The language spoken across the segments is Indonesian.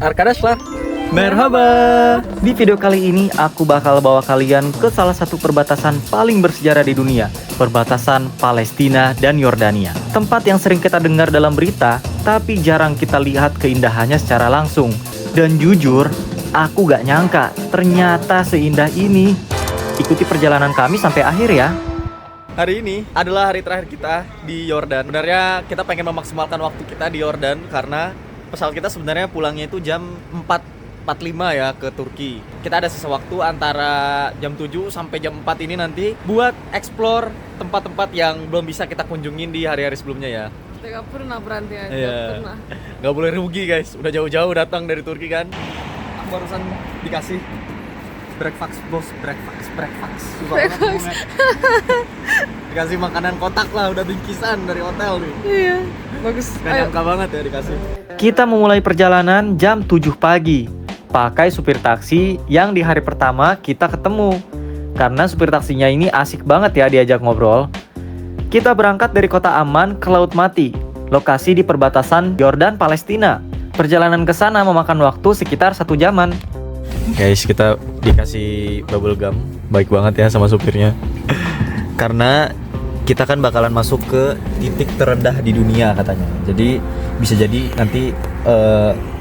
Arkadaşlar. Merhaba. Di video kali ini aku bakal bawa kalian ke salah satu perbatasan paling bersejarah di dunia, perbatasan Palestina dan Yordania. Tempat yang sering kita dengar dalam berita, tapi jarang kita lihat keindahannya secara langsung. Dan jujur, aku gak nyangka ternyata seindah ini. Ikuti perjalanan kami sampai akhir ya. Hari ini adalah hari terakhir kita di Yordan. Sebenarnya kita pengen memaksimalkan waktu kita di Yordan karena pesawat kita sebenarnya pulangnya itu jam 4.45 ya ke Turki. Kita ada sisa waktu antara jam 7 sampai jam 4 ini nanti buat explore tempat-tempat yang belum bisa kita kunjungin di hari-hari sebelumnya ya. Kita gak pernah berhenti aja, pernah. Gak boleh rugi guys, udah jauh-jauh datang dari Turki kan. Aku barusan dikasih breakfast bos, breakfast. Susah banget ngomongnya. Dikasih makanan kotak lah, udah bingkisan dari hotel nih. Iya, bagus. Gak nyangka banget ya dikasih. Kita memulai perjalanan jam 7 pagi. Pakai supir taksi yang di hari pertama kita ketemu. Karena supir taksinya ini asik banget ya diajak ngobrol. Kita berangkat dari Kota Amman ke Laut Mati, lokasi di perbatasan Yordan Palestina. Perjalanan ke sana memakan waktu sekitar 1 jaman. Guys, kita dikasih bubble gum. Baik banget ya sama supirnya. Karena kita kan bakalan masuk ke titik terendah di dunia katanya. Jadi bisa jadi nanti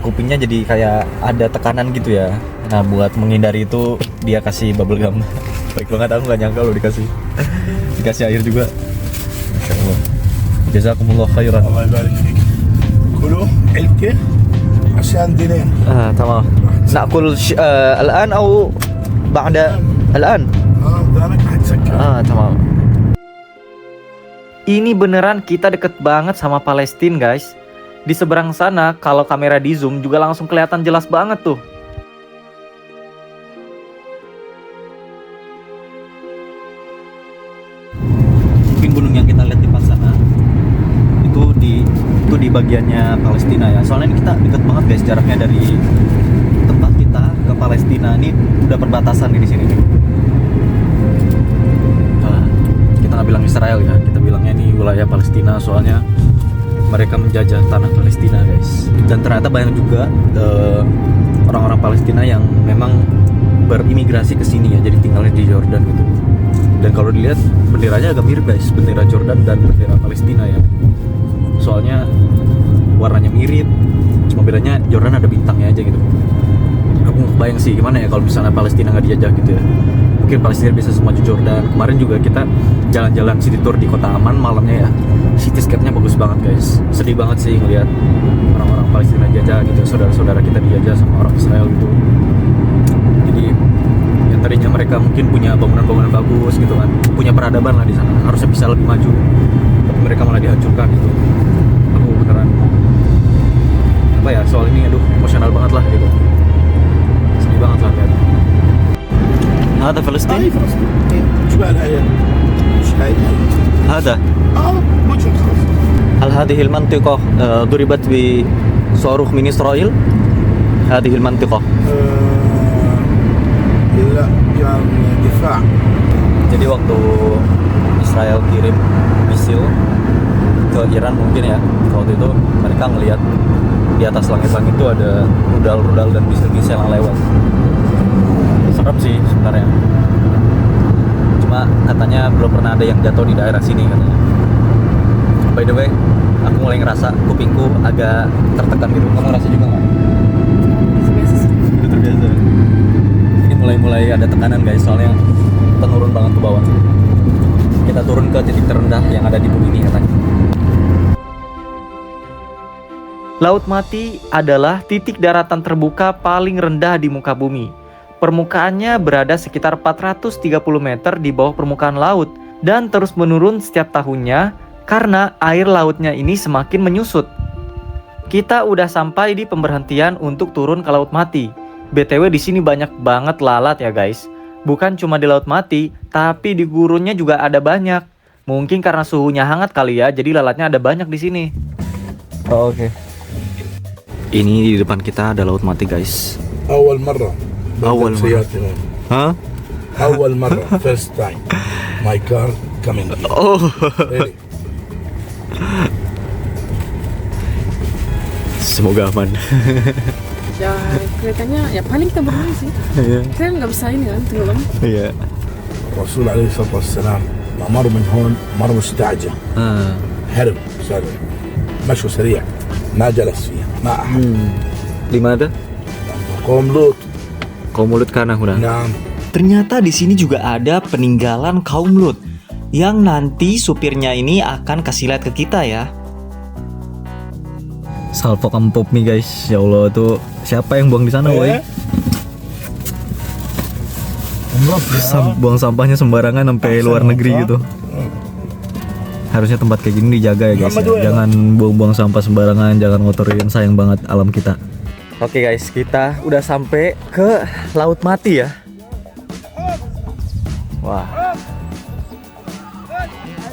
kupingnya jadi kayak ada tekanan gitu ya. Nah, buat menghindari itu dia kasih bubble gum. Baik banget, aku gak nyangka loh dikasih air juga. Masya Allah. Jazakumullah khairan. الله يبارك فيك كلوا علكة عشان دينين تمام. نأكل الآن أو بعد الآن؟ دارك حتسكر تمام. Ini beneran kita deket banget sama Palestina guys. Di seberang sana kalau kamera di zoom juga langsung kelihatan jelas banget tuh. Mungkin gunung yang kita lihat di depan sana itu di bagiannya Palestina ya. Soalnya ini kita deket banget guys, jaraknya dari tempat kita ke Palestina ini udah perbatasan nih di sini nih. Nah, kita nggak bilang Israel ya, kita bilangnya ini wilayah Palestina soalnya mereka menjajah tanah Palestina guys. Dan ternyata banyak juga orang-orang Palestina yang memang berimigrasi ke sini ya, jadi tinggalnya di Jordan gitu. Dan kalau dilihat benderanya agak mirip guys, bendera Jordan dan bendera Palestina ya. Soalnya warnanya mirip, cuma bedanya Jordan ada bintangnya aja gitu. Aku bayang sih gimana ya kalau misalnya Palestina nggak dijajah gitu ya. Mungkin Palestina bisa semaju Jordan. Kemarin juga kita jalan-jalan city tour di Kota Amman malamnya ya. Cityscape-nya bagus banget guys. Sedih banget sih ngelihat orang-orang Palestina dijajah gitu, saudara-saudara kita dijajah sama orang Israel gitu. Jadi yang tadinya mereka mungkin punya bangunan-bangunan bagus gitu kan, punya peradaban lah di sana, harusnya bisa lebih maju, tapi mereka malah dihancurkan gitu. Aku beneran apa ya, soal ini aduh emosional banget lah gitu, sedih banget lah kan. هذا فلسطين؟ هاي فلسطين شو بالها هي؟ مش هاي هذا موجود خلاص هل هذه المنطقة ضربت بصاروخ من إسرائيل؟ هذه المنطقة لا كان دفاع Jadi waktu Israel kirim misil ke Iran mungkin ya, waktu itu mereka ngelihat di atas langit-langit itu ada rudal-rudal dan misil-misil yang lewat. Serem sih sebenarnya. Cuma katanya belum pernah ada yang jatuh di daerah sini katanya. By the way, aku mulai ngerasa kupingku agak tertekan gitu. Kamu ngerasa juga nggak? Biasa sih. Udah terbiasa. Ini mulai ada tekanan guys, soalnya penurun banget ke bawah. Kita turun ke titik terendah yang ada di bumi ini katanya. Laut Mati adalah titik daratan terbuka paling rendah di muka bumi. Permukaannya berada sekitar 430 meter di bawah permukaan laut dan terus menurun setiap tahunnya karena air lautnya ini semakin menyusut. Kita udah sampai di pemberhentian untuk turun ke Laut Mati. BTW di sini banyak banget lalat ya guys. Bukan cuma di Laut Mati, tapi di gurunnya juga ada banyak. Mungkin karena suhunya hangat kali ya, jadi lalatnya ada banyak di sini. Oh, oke. Ini di depan kita ada Laut Mati guys. أول مرة أول مرة. سيارتي هون Hah? أول مرة first time my car coming here Oh. really Semoga aman. Ya kelihatannya ya paling kita berenang sih. Iya. Kalian nggak bisa ini kan tenggelam. Iya. الرسول عليه الصلاة والسلام ما مر من هون مر مستعجل هرب سريع مشوا سريع ما جلس فيها ما أحد Di mana tuh? قوم لوط Kau mulut kana huna. نعم. Ternyata di sini juga ada peninggalan kaum Lut yang nanti supirnya ini akan kasih lihat ke kita ya. Salvo kampop nih guys. Ya Allah tuh siapa yang buang di sana, woi? Buang sampahnya sembarangan sampai luar negeri gitu. Harusnya tempat kayak gini dijaga ya guys. Jangan buang-buang sampah sembarangan, jangan ngotorin, sayang banget alam kita. Oke guys, kita udah sampai ke Laut Mati ya. Wah.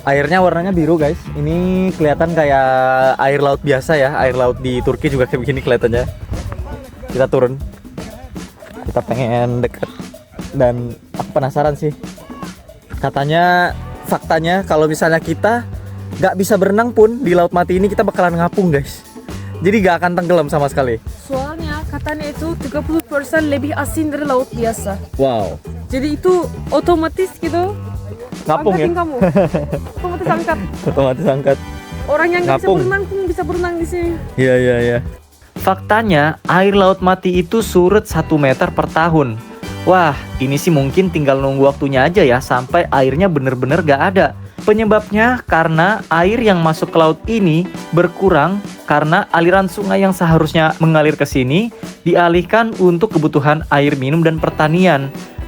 Airnya warnanya biru guys. Ini kelihatan kayak air laut biasa ya. Air laut di Turki juga kayak begini kelihatannya. Kita turun. Kita pengen deket. Dan aku penasaran sih. Katanya, faktanya kalau misalnya kita nggak bisa berenang pun di Laut Mati ini kita bakalan ngapung guys. Jadi nggak akan tenggelam sama sekali. Soalnya katanya itu 30% lebih asin dari laut biasa. Wow. Jadi itu otomatis gitu. Ngapung ya? Angkatin kamu. Otomatis angkat. Otomatis angkat. Orang yang nggak bisa Ngapung. berenang pun bisa berenang di sini. Iya iya iya. Faktanya, air Laut Mati itu surut 1 meter per tahun. Wah, ini sih mungkin tinggal nunggu waktunya aja ya sampai airnya bener-bener gak ada. Penyebabnya karena air yang masuk ke laut ini berkurang karena aliran sungai yang seharusnya mengalir ke sini dialihkan untuk kebutuhan air minum dan pertanian.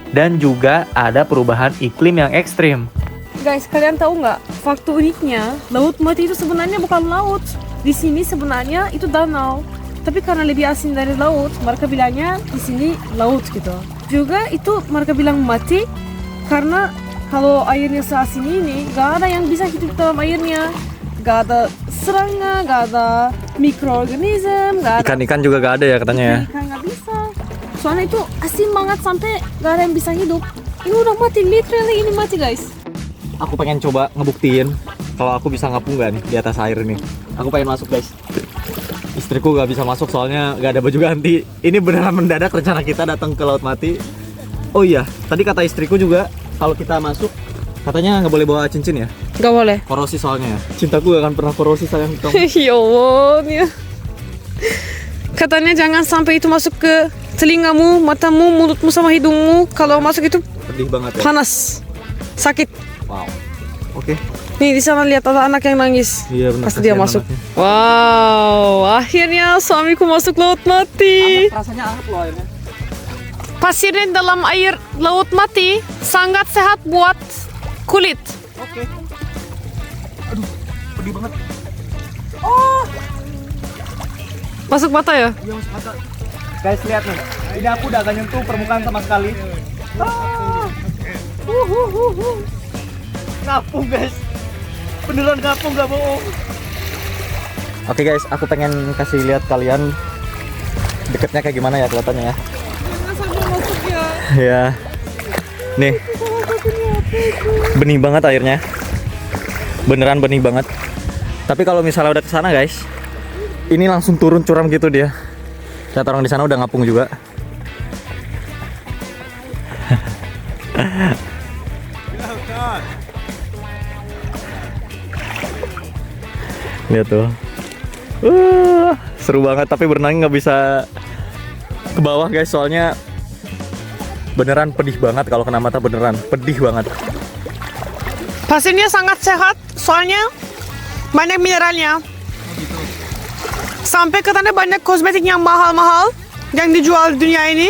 Dan juga ada perubahan iklim yang ekstrim. Guys, kalian tahu nggak? Fakta uniknya, Laut Mati itu sebenarnya bukan laut. Di sini sebenarnya itu danau. Tapi karena lebih asin dari laut, mereka bilangnya di sini laut gitu. Juga itu mereka bilang mati karena kalau airnya seasin ini, gak ada yang bisa hidup dalam airnya. Gak ada serangga, gak ada mikroorganisme, gak ada Ikan-ikan juga gak ada ya katanya ya. ikan, gak bisa. Soalnya itu asin banget sampai gak ada yang bisa hidup. Ini udah mati, literally ini mati guys. Aku pengen coba ngebuktiin kalau aku bisa ngapung gak nih di atas air ini. Aku pengen masuk guys. Istriku gak bisa masuk soalnya gak ada baju ganti. Ini beneran mendadak rencana kita datang ke Laut Mati. Oh iya, tadi kata istriku juga kalau kita masuk katanya nggak boleh bawa cincin ya. Gak boleh. Korosi soalnya ya. Cintaku gak akan pernah korosi sayang kamu. Ya Allah, ya. Katanya jangan sampai itu masuk ke telingamu, matamu, mulutmu sama hidungmu. Kalau masuk itu Pedih banget ya. panas, sakit. Wow. Oke. Nih di sana lihat ada anak yang nangis. Iya benar. Pas dia masuk. Wow, akhirnya suamiku masuk Laut Mati. Rasanya anget loh airnya. Pasirnya dalam air Laut Mati sangat sehat buat kulit. Oke. Aduh, pedih banget. Masuk mata ya? Iya masuk mata. Guys lihat nih. Ini aku udah gak nyentuh permukaan sama sekali. Ngapung guys. Beneran ngapung gak bohong. Oke guys, aku pengen kasih lihat kalian deketnya kayak gimana ya kelihatannya ya. Jangan sampai masuk ya. Ya. Nih. Benih banget airnya. Beneran benih banget. Tapi kalau misalnya udah kesana guys, ini langsung turun curam gitu dia. Lihat orang di sana udah ngapung juga. Lihat tuh. Seru banget tapi berenang nggak bisa ke bawah guys soalnya beneran pedih banget kalau kena mata, beneran pedih banget. Pasirnya sangat sehat, soalnya banyak mineralnya. Sampai katanya banyak kosmetik yang mahal-mahal yang dijual di dunia ini.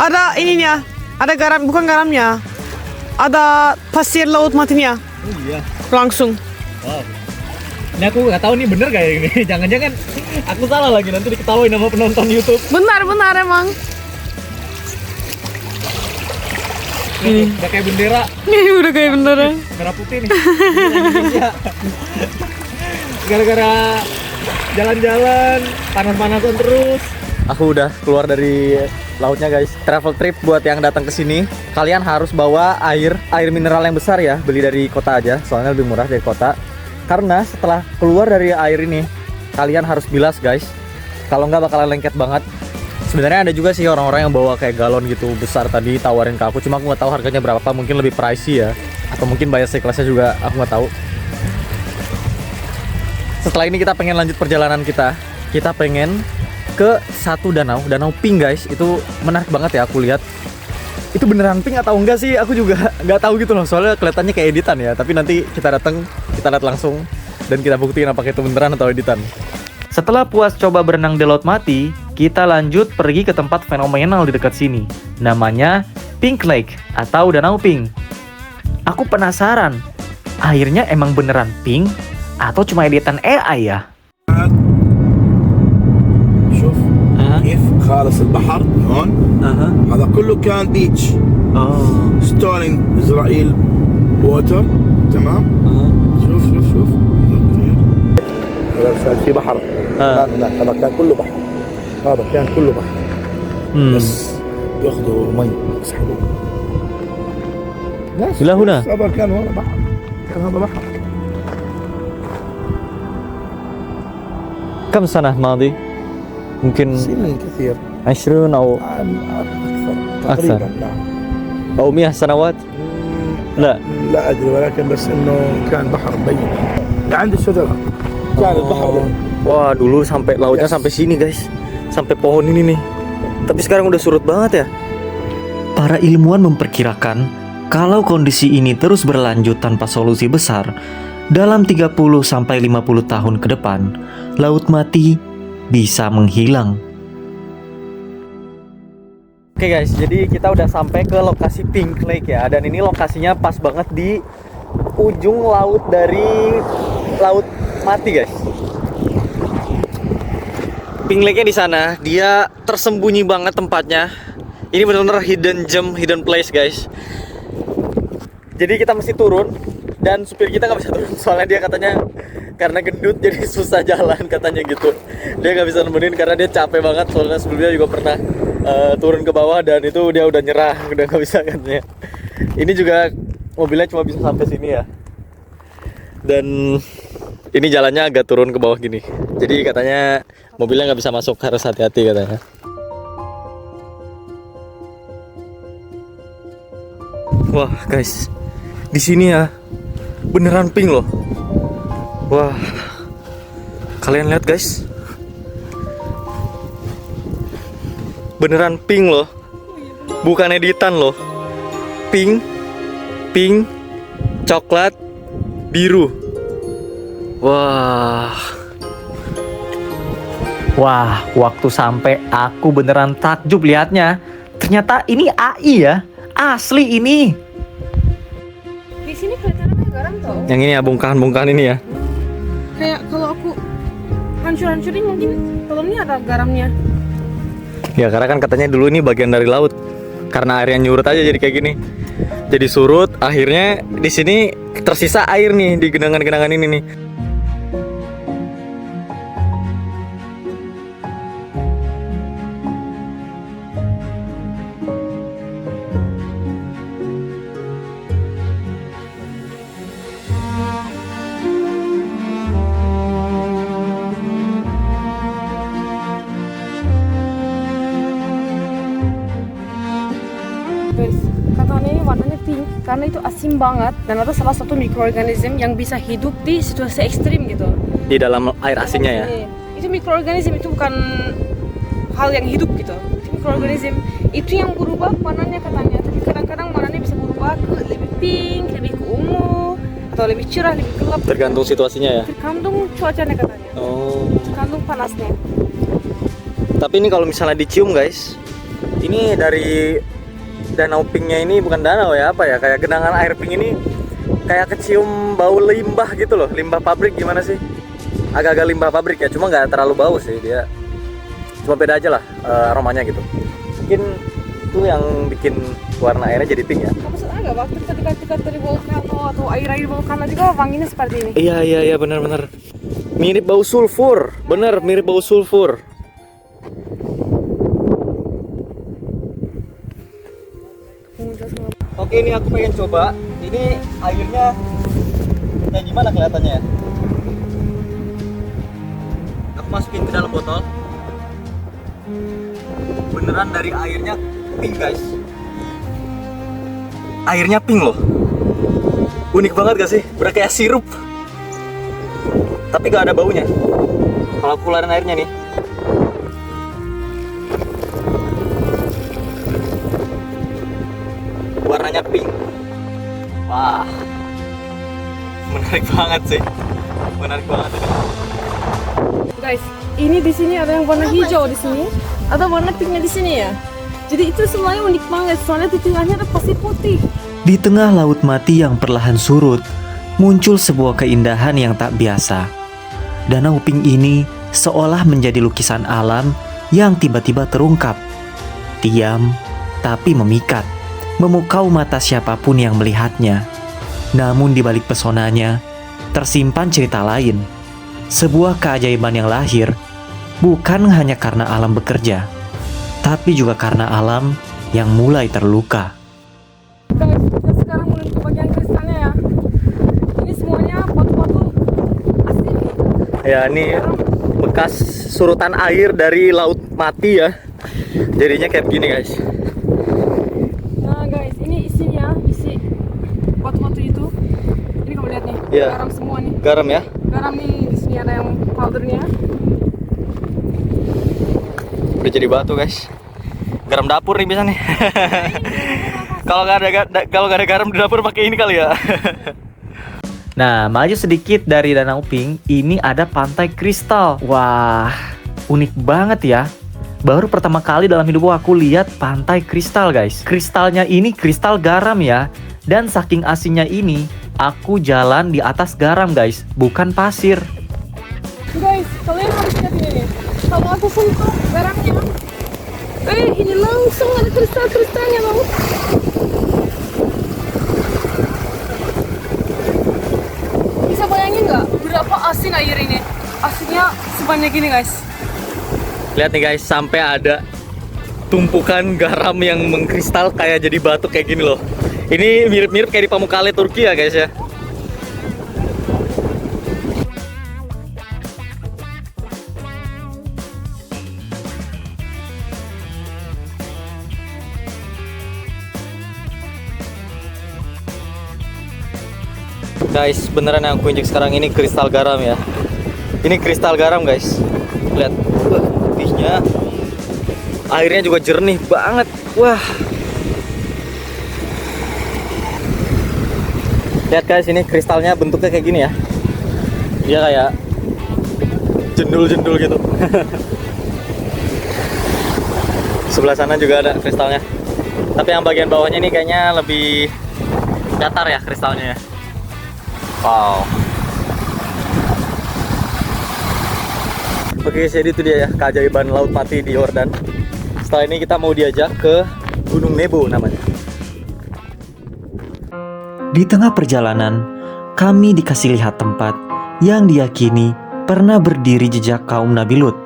Ada ininya, ada garam, bukan garamnya. Ada pasir Laut Matinya. Oh iya. Langsung. Wow. Ini aku nggak tahu nih bener kayak ini. Jangan-jangan aku salah lagi nanti diketawain sama penonton YouTube. Benar-benar emang. Ini udah kayak bendera Ini udah kayak beneran. merah putih nih. Indonesia. Gara-gara jalan-jalan panas-panasan terus. Aku udah keluar dari lautnya guys. Travel trip buat yang datang ke sini, kalian harus bawa air mineral yang besar ya. Beli dari kota aja, soalnya lebih murah dari kota. Karena setelah keluar dari air ini, kalian harus bilas guys. Kalau nggak bakalan lengket banget. Sebenarnya ada juga sih orang-orang yang bawa kayak galon gitu besar tadi tawarin ke aku, cuma aku nggak tahu harganya berapa, mungkin lebih pricey ya, atau mungkin bayar sekelasnya juga, aku nggak tahu. Setelah ini kita pengen lanjut perjalanan kita pengen ke satu danau Pink guys. Itu menarik banget ya, aku lihat itu beneran pink atau enggak sih, aku juga nggak tahu gitu loh, soalnya kelihatannya kayak editan ya. Tapi nanti kita lihat langsung dan kita buktiin apakah itu beneran atau editan. Setelah puas coba berenang di Laut Mati, kita lanjut pergi ke tempat fenomenal di dekat sini. Namanya Pink Lake atau Danau Pink. Aku penasaran, airnya emang beneran pink atau cuma editan AI ya? شوف كيف خالص البحر هون. هذا كله كان بيتش. ستولينج إسرائيل ووتر. تمام. شوف هذا في بحر. هناك هذا كان كله بحر. هذا كان كله بحر. بس ياخذوا مي يسحبوا. إلى هنا. هذا كان هنا بحر. كان هذا بحر. كم سنة ماضي؟ ممكن سنين كثير. 20 أو أكثر. تقريبا نعم. أو 100 سنوات؟ لا أدري ولكن بس إنه كان بحر مبين. عند الشجرة كان البحر. Wah, dulu sampai lautnya sampai sini guys, sampai pohon ini nih. Tapi sekarang udah surut banget ya. Para ilmuwan memperkirakan kalau kondisi ini terus berlanjut tanpa solusi besar, dalam 30-50 tahun ke depan, Laut Mati bisa menghilang. Oke guys, jadi kita udah sampai ke lokasi Pink Lake ya. Dan ini lokasinya pas banget di ujung laut dari Laut Mati guys. Pink Lake-nya di sana, dia tersembunyi banget tempatnya. Ini benar-benar hidden gem, hidden place guys. Jadi kita mesti turun, dan supir kita nggak bisa turun soalnya dia katanya karena gendut jadi susah jalan katanya gitu. Dia nggak bisa nemenin karena dia capek banget, soalnya sebelumnya juga pernah turun ke bawah dan itu dia udah nyerah, udah nggak bisa katanya. Ini juga mobilnya cuma bisa sampai sini ya. Dan ini jalannya agak turun ke bawah gini. Jadi katanya mobilnya nggak bisa masuk, harus hati-hati katanya. Wah guys, di sini ya beneran pink loh. Wah, kalian lihat guys, beneran pink loh, bukan editan loh. Pink, coklat, biru. Wah, waktu sampai aku beneran takjub lihatnya. Ternyata ini AI ya, asli ini. Di sini kelihatannya kayak garam tau. yang ini ya, bongkahan-bongkahan ini ya. Kayak kalau aku hancur-hancurin mungkin kalau ini ada garamnya. Ya karena kan katanya dulu ini bagian dari laut. Karena airnya nyurut aja jadi kayak gini. Jadi surut, akhirnya di sini tersisa air nih di genangan-genangan ini nih. Guys, katanya ini warnanya pink karena itu asin banget dan ada salah satu mikroorganisme yang bisa hidup di situasi ekstrim gitu. Di dalam air asinnya ya. Itu mikroorganisme, itu bukan hal yang hidup gitu. Itu mikroorganisme itu yang berubah warnanya katanya. Tapi kadang-kadang warnanya bisa berubah ke lebih pink, lebih ke ungu, atau lebih cerah, lebih gelap. Tergantung situasinya ya. Tergantung cuacanya katanya. Oh. Tergantung panasnya. Tapi ini kalau misalnya dicium guys, ini dari danau pinknya ini bukan danau ya, apa ya, kayak genangan air pink ini kayak kecium bau limbah gitu loh. Limbah pabrik gimana sih, agak-agak limbah pabrik ya, cuma nggak terlalu bau sih dia, cuma beda aja lah aromanya gitu. Mungkin itu yang bikin warna airnya jadi pink ya. Maksudnya nggak waktu kita dekat dari volcano atau air-air volcano juga wanginya seperti ini. Iya benar-benar mirip bau sulfur, bener mirip bau sulfur. Oke, ini aku pengen coba. Ini airnya kayak gimana kelihatannya ya? Aku masukin ke dalam botol. beneran dari airnya pink guys. Airnya pink loh. Unik banget gak sih? Udah kayak sirup. Tapi gak ada baunya. Kalau aku keluarin airnya nih. Warnanya pink. Wah. Menarik banget sih. Menarik banget ini. Guys, ini di sini ada yang warna hijau di sini, ada warna pinknya di sini ya. Jadi itu semuanya unik banget, soalnya di tengahnya ada pasir putih. Di tengah laut mati yang perlahan surut, muncul sebuah keindahan yang tak biasa. Danau pink ini seolah menjadi lukisan alam yang tiba-tiba terungkap. Diam, tapi memikat, memukau mata siapapun yang melihatnya. Namun di balik pesonanya, tersimpan cerita lain. Sebuah keajaiban yang lahir, bukan hanya karena alam bekerja, tapi juga karena alam yang mulai terluka. Guys, kita sekarang menuju bagian kristalnya ya. Ini semuanya batu-batu asli. Ya ini bekas surutan air dari laut mati ya. Jadinya kayak begini guys. Nah guys, ini isinya, isi batu-batu itu. Ini kamu lihat nih, Iya. garam semua nih. Garam ya. Garam nih, di sini ada yang powdernya. Udah jadi batu guys. Garam dapur nih bisa nih. Kalau nggak ada garam di dapur pakai ini kali ya. Nah, maju sedikit dari Danau Pink, ini ada Pantai Kristal. Wah, unik banget ya. Baru pertama kali dalam hidupku aku lihat pantai kristal guys. Kristalnya ini kristal garam ya. Dan saking asinnya ini, aku jalan di atas garam guys, bukan pasir. Guys, kalian harus lihat ini nih. Kalau aku sentuh garamnya, ini langsung ada kristal-kristalnya loh. Bisa bayangin nggak berapa asin air ini? Asinnya sebanyak gini guys. Lihat nih guys, sampai ada tumpukan garam yang mengkristal kayak jadi batu kayak gini loh. Ini mirip-mirip kayak di Pamukkale Turki ya guys ya. Guys, beneran yang aku injek sekarang ini kristal garam ya. Ini kristal garam guys. Lihat, wah, putihnya. Airnya juga jernih banget. Wah. Lihat guys, ini kristalnya bentuknya kayak gini ya. Dia kayak jendul-jendul gitu. Sebelah sana juga ada kristalnya. Tapi yang bagian bawahnya ini kayaknya lebih datar ya kristalnya ya. Wow. Oke, jadi itu dia ya keajaiban laut mati di Yordan. Setelah ini kita mau diajak ke Gunung Nebo namanya. Di tengah perjalanan, kami dikasih lihat tempat yang diyakini pernah berdiri jejak kaum Nabi Lut.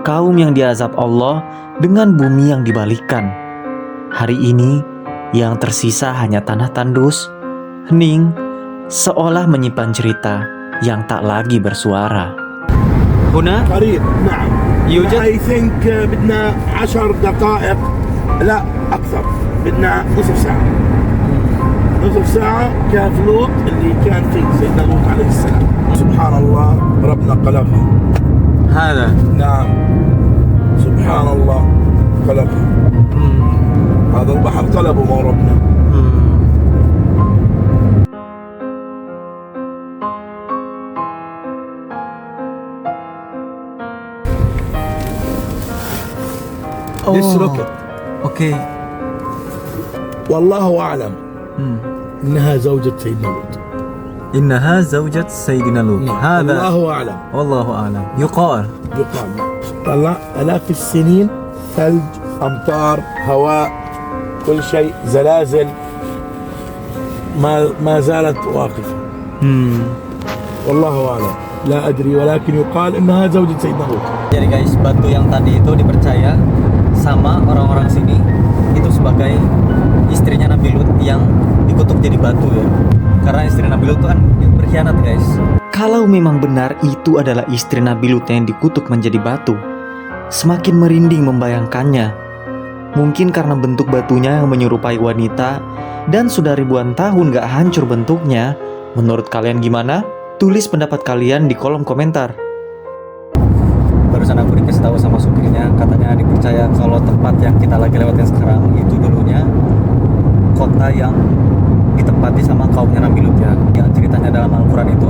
Kaum yang diazab Allah dengan bumi yang dibalikkan. Hari ini, yang tersisa hanya tanah tandus, hening, seolah menyimpan cerita yang tak lagi bersuara. Huna? قريب نعم يوجد؟ I think بدنا 10 دقائق لا أكثر بدنا نصف ساعة كهف لوط اللي كان فيه سيدنا لوط عليه السلام سبحان الله ربنا قلبها هذا. نعم سبحان الله قلبها هذا البحر قلبه مو ربنا This rocket Oke. والله أعلم إنها زوجة سيدنا لوط إنها زوجة سيدنا لوط. الله أعلم والله أعلم. يقال. يقال طلع آلاف السنين ثلج أمطار هواء كل شيء زلازل ما زالت واقفة والله أعلم لا أدري ولكن يقال إنها زوجة سيدنا لوط. Jadi guys, batu yang tadi itu dipercaya sama orang-orang sini itu sebagai istrinya Nabi Lut yang dikutuk jadi batu ya. Karena istri Nabi Lut itu kan berkhianat guys. Kalau memang benar itu adalah istri Nabi Lut yang dikutuk menjadi batu, semakin merinding membayangkannya. Mungkin karena bentuk batunya yang menyerupai wanita dan sudah ribuan tahun gak hancur bentuknya. Menurut kalian gimana? Tulis pendapat kalian di kolom komentar. Barusan aku dikasih tahu sama supirnya, katanya dipercaya kalau tempat yang kita lagi lewatin sekarang itu dulunya kota yang ditempati sama kaumnya Nabi Lut ya. Yang ceritanya dalam Al-Quran itu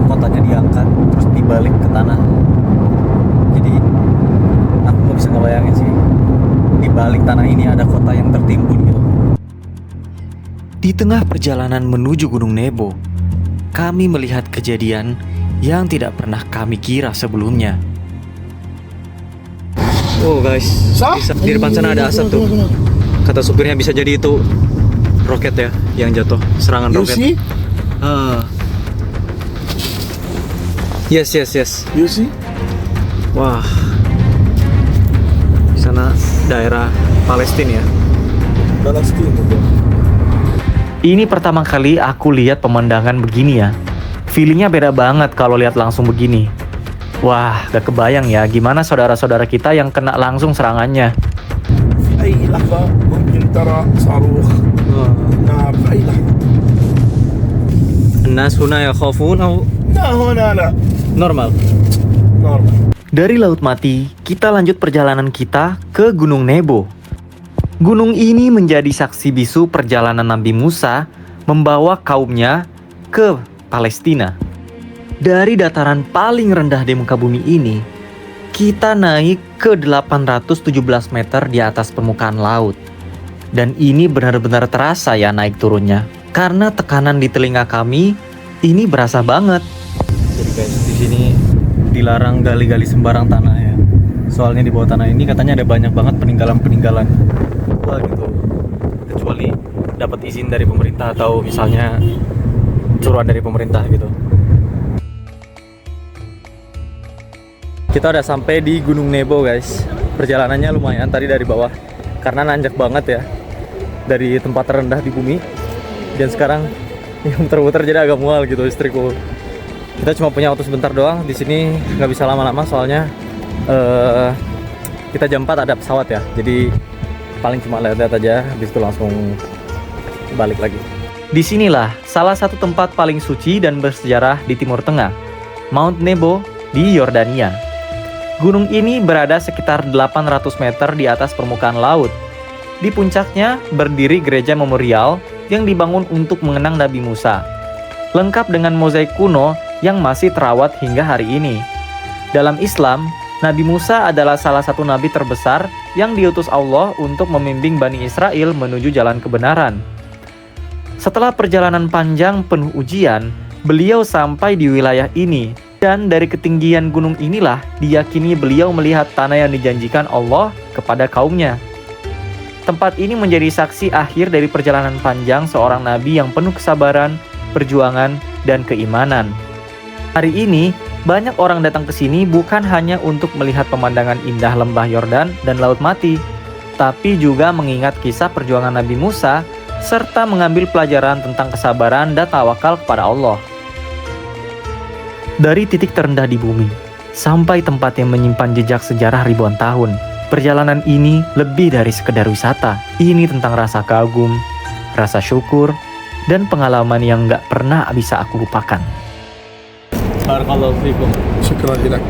kotanya diangkat terus dibalik ke tanah. Jadi aku nggak bisa ngebayangin sih di balik tanah ini ada kota yang tertimbun gitu. Di tengah perjalanan menuju Gunung Nebo, kami melihat kejadian yang tidak pernah kami kira sebelumnya. Oh guys, di depan sana ada asap tuh. Kata supirnya bisa jadi itu roket ya yang jatuh, serangan You roket. see? Yes. You see? Wah, di sana daerah Palestina ya. Palestine. Ini pertama kali aku lihat pemandangan begini ya. Feelingnya beda banget kalau lihat langsung begini. Wah, gak kebayang ya gimana saudara-saudara kita yang kena langsung serangannya. أي لحظة ممكن ترى صاروخ نار في أي لحظة. الناس هنا يخافون أو لا هنا لا normal? نورمال. Dari Laut Mati, kita lanjut perjalanan kita ke Gunung Nebo. Gunung ini menjadi saksi bisu perjalanan Nabi Musa membawa kaumnya ke Palestina. Dari dataran paling rendah di muka bumi ini, kita naik ke 817 meter di atas permukaan laut. Dan ini benar-benar terasa ya naik turunnya. Karena tekanan di telinga kami, ini berasa banget. Jadi guys, di sini dilarang gali-gali sembarang tanah ya. Soalnya di bawah tanah ini katanya ada banyak banget peninggalan-peninggalan tua gitu. Kecuali dapat izin dari pemerintah atau misalnya suruhan dari pemerintah gitu. Kita udah sampai di Gunung Nebo guys. Perjalanannya lumayan tadi dari bawah karena nanjak banget ya dari tempat terendah di bumi. Dan sekarang yang muter-muter jadi agak mual gitu istriku. Kita cuma punya waktu sebentar doang di sini, nggak bisa lama-lama soalnya kita jam 4 ada pesawat ya. Jadi paling cuma lihat-lihat aja, habis itu langsung balik lagi. Disinilah salah satu tempat paling suci dan bersejarah di Timur Tengah, Mount Nebo di Yordania. Gunung ini berada sekitar 800 meter di atas permukaan laut. Di puncaknya berdiri gereja memorial yang dibangun untuk mengenang Nabi Musa, lengkap dengan mozaik kuno yang masih terawat hingga hari ini. Dalam Islam, Nabi Musa adalah salah satu nabi terbesar yang diutus Allah untuk membimbing Bani Israel menuju jalan kebenaran. Setelah perjalanan panjang penuh ujian, beliau sampai di wilayah ini. Dan dari ketinggian gunung inilah diyakini beliau melihat tanah yang dijanjikan Allah kepada kaumnya. Tempat ini menjadi saksi akhir dari perjalanan panjang seorang nabi yang penuh kesabaran, perjuangan, dan keimanan. Hari ini, banyak orang datang ke sini bukan hanya untuk melihat pemandangan indah lembah Yordan dan Laut Mati, tapi juga mengingat kisah perjuangan Nabi Musa, serta mengambil pelajaran tentang kesabaran dan tawakal kepada Allah. Dari titik terendah di bumi, sampai tempat yang menyimpan jejak sejarah ribuan tahun, perjalanan ini lebih dari sekedar wisata. Ini tentang rasa kagum, rasa syukur, dan pengalaman yang gak pernah bisa aku lupakan. Barakallahu fiikum. شكرا لك.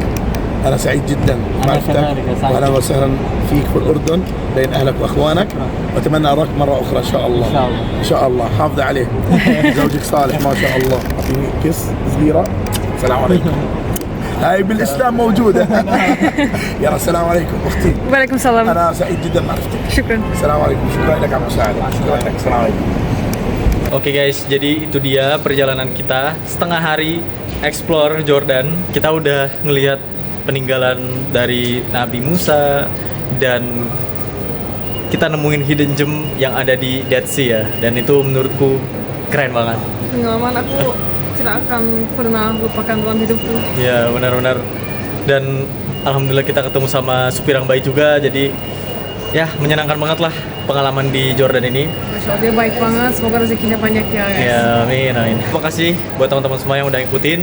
أنا سعيد جدا معرفتك وأهلا وسهلا فيك في الأردن بين أهلك وأخوانك وأتمنى أراك مرة أخرى إن شاء الله. إن شاء الله حافظ عليه. زوجك صالح ما شاء الله. أعطيني كيس صغيرة. السلام عليكم. هاي بالإسلام موجودة. يلا السلام عليكم أختي. Waalaikumsalam. أنا سعيد جدا معرفتك. Syukran. السلام عليكم. شكرا لك على المساعدة. شكرا لك. السلام عليكم. Oke guys, jadi itu dia perjalanan kita setengah hari explore Jordan. Kita udah ngelihat peninggalan dari Nabi Musa dan kita nemuin hidden gem yang ada di Dead Sea ya. Dan itu menurutku keren banget. Pengalaman aku tidak akan pernah lupakan dalam hidupku. Ya benar-benar. Dan alhamdulillah kita ketemu sama supir yang baik juga. Jadi ya menyenangkan banget lah pengalaman di Jordan ini. Masya Allah, dia baik banget. Semoga rezekinya banyak ya guys. Ya, amin, amin. Terima kasih buat teman-teman semua yang udah ngikutin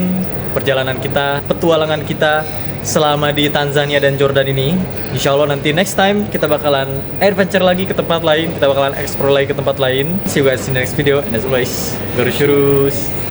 perjalanan kita, petualangan kita selama di Tanzania dan Jordan ini. Insya Allah nanti next time kita bakalan adventure lagi ke tempat lain, kita bakalan explore lagi ke tempat lain. See you guys in the next video, and as always, Garushurus.